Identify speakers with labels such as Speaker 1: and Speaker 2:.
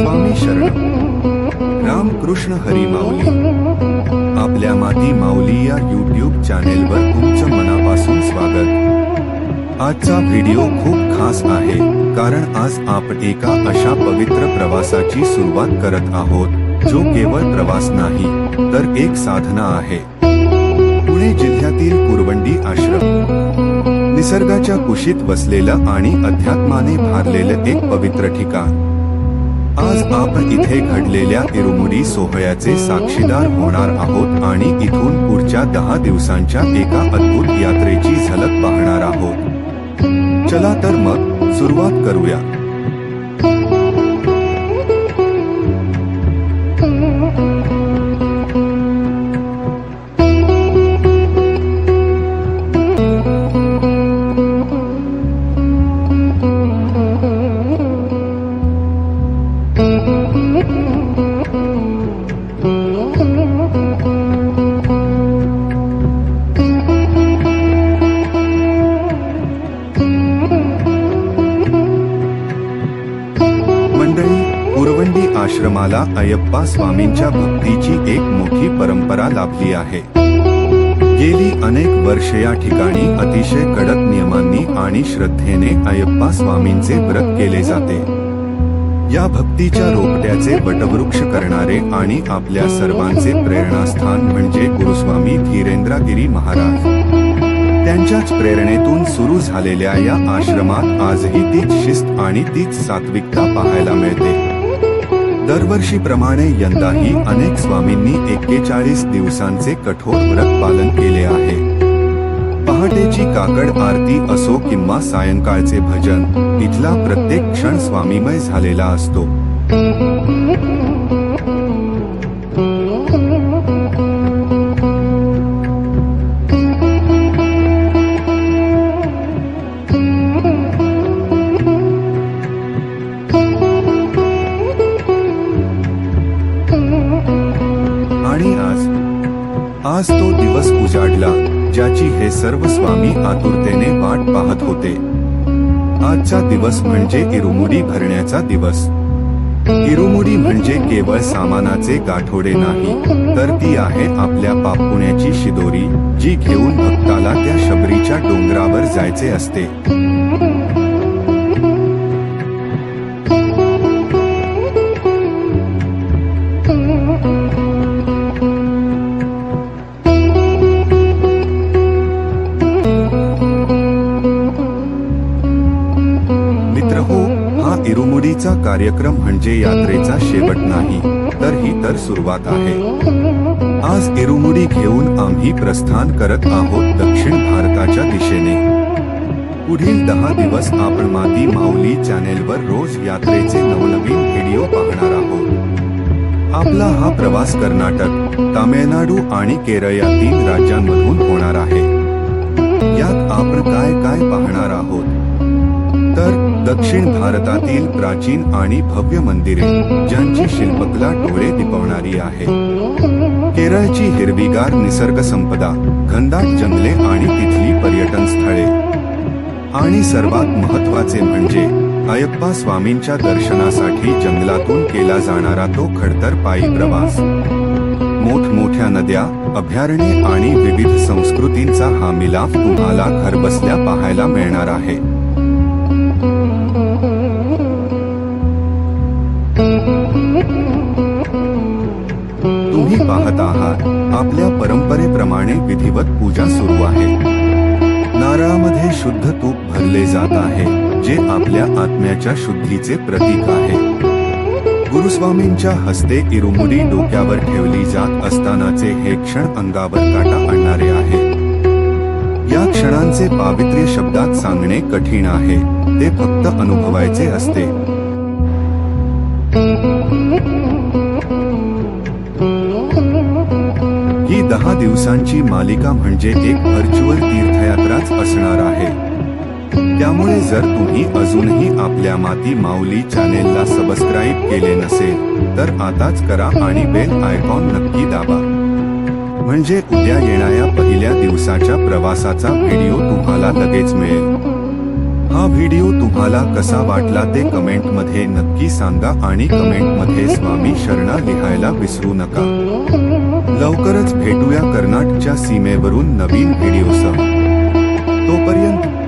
Speaker 1: स्वामी शरण रामकृष्ण हरी माऊली। आपल्या माती माऊली या यूट्यूब चॅनेलवर तुमचं मनापासून स्वागत। आजचा व्हिडिओ खूप खास आहे कारण आज आपण एका अशा पवित्र प्रवासाची सुरुवात करत आहोत जो केवळ प्रवास नाही तर एक साधना आहे। पुणे जिल्ह्यातील कुरवंडी आश्रम निसर्गाच्या कुशीत वसलेलं आणि अध्यात्माने भारलेलं एक पवित्र ठिकाण। आज आपण इथे घडलेल्या इरुमुडी सोहळ्याचे साक्षीदार होणार आहोत आणि इथून पुढच्या 10 दिवसांच्या एका अद्भुत यात्रेची झलक पाहणार आहोत। चला तर मग सुरुवात करूया। कुरवंडी आश्रमाला अयप्पा स्वामींच्या भक्तीची एक मोठी परंपरा लाभली आहे। गेली अनेक वर्षे या ठिकाणी अतिशय कडक नियमांनी आणि श्रद्धेने अयप्पा स्वामींचे व्रत केले जाते। या भक्तीच्या रोपट्याचे वटवृक्ष करणारे आणि आपल्या सर्वांचे प्रेरणास्थान म्हणजे गुरुस्वामी धीरेंद्रगिरी महाराज। त्यांच्याच प्रेरणेतून सुरू झालेल्या या आश्रमात आजही तीच शिस्त आणि तीच सात्विकता पाहायला मिळते। दरवर्षीप्रमाणे यंदाही अनेक स्वामींनी 41 दिवसांचे कठोर व्रत पालन केले आहे। पहाटेची काकड आरती असो किंवा सायंकाळचे भजन, इथला प्रत्येक क्षण स्वामीमय झालेला असतो। आणि आज तो दिवस उजाडला ज्याची हे सर्व स्वामी आतुरतेने वाट पाहत होते। आजचा दिवस म्हणजे इरुमुडी भरण्याचा दिवस। इरुमुडी म्हणजे केवळ सामानाचे गाठोडे नाही तर ती आहे आपल्या पापपुण्याची शिदोरी जी घेऊन भक्ताला त्या शबरीच्या डोंगरावर जायचे असते। इरुमुडीचा कार्यक्रम म्हणजे यात्रेचा शेवट नाही तर ही तर सुरुवात आहे। आज इरुमुडी घेऊन आम्ही प्रस्थान करत आहोत दक्षिण भारताच्या दिशेने। पुढील 10 दिवस आपण माती माऊली चॅनेलवर रोज यात्रेचे नवनवीन व्हिडिओ पाहणार आहोत। आपला हा प्रवास कर्नाटक, तामिळनाडू आणि केरळ या 3 राज्यांमधून होणार आहे। यात आपण काय काय पाहणार आहोत तर दक्षिण भारतातील प्राचीन आणि भव्य मंदिरे ज्यांची शिल्पकला डोळे दिपवणारी आहे। केरळची हिरवीगार निसर्ग संपदा, घनदाट जंगले आणि तिथली पर्यटन स्थळे। आणि सर्वात महत्त्वाचे म्हणजे अयप्पा स्वामींच्या दर्शनासाठी जंगलातून केला जाणारा तो खडतर पायी प्रवास। मोठमोठ्या नद्या, अभयारण्ये आणि विविध संस्कृतींचा हा मिलाफ तुम्हाला घरबसल्या पाहायला मिळणार आहे। तुम्ही पाहत आहात आपल्या परंपरेप्रमाणे विधिवत पूजा सुरू आहे। नारळामध्ये शुद्ध तूप भरले जात आहे जे आपल्या आत्म्याच्या शुद्धीचे प्रतीक आहे। गुरुस्वामींच्या हस्ते इरुमुडी डोक्यावर ठेवली जात असतानाचे हे क्षण अंगावर काटा आणणारे आहे। या क्षणांचे पावित्र्य शब्दात सांगणे कठीण आहे, ते फक्त अनुभवायचे असते। ही 10 दिवसांची मालिका म्हणजे एक व्हर्च्युअल तीर्थयात्राच असणार आहे। त्यामुळे जर तुम्ही अजूनही आपल्या माती माऊली चॅनेलला सबस्क्राईब केले नसेल तर आताच करा आणि बेल आयकॉन नक्की दाबा, म्हणजे उद्या येणाऱ्या पहिल्या दिवसाच्या प्रवासाचा व्हिडिओ तुम्हाला लगेच मिळेल। हा व्हिडिओ तुम्हाला कसा वाटला ते कमेंटमध्ये नक्की सांगा आणि कमेंटमध्ये स्वामी शरणा लिहायला विसरू नका. लवकरच भेटूया कर्नाटकच्या सीमेवरून नवीन व्हिडिओसह. तोपर्यंत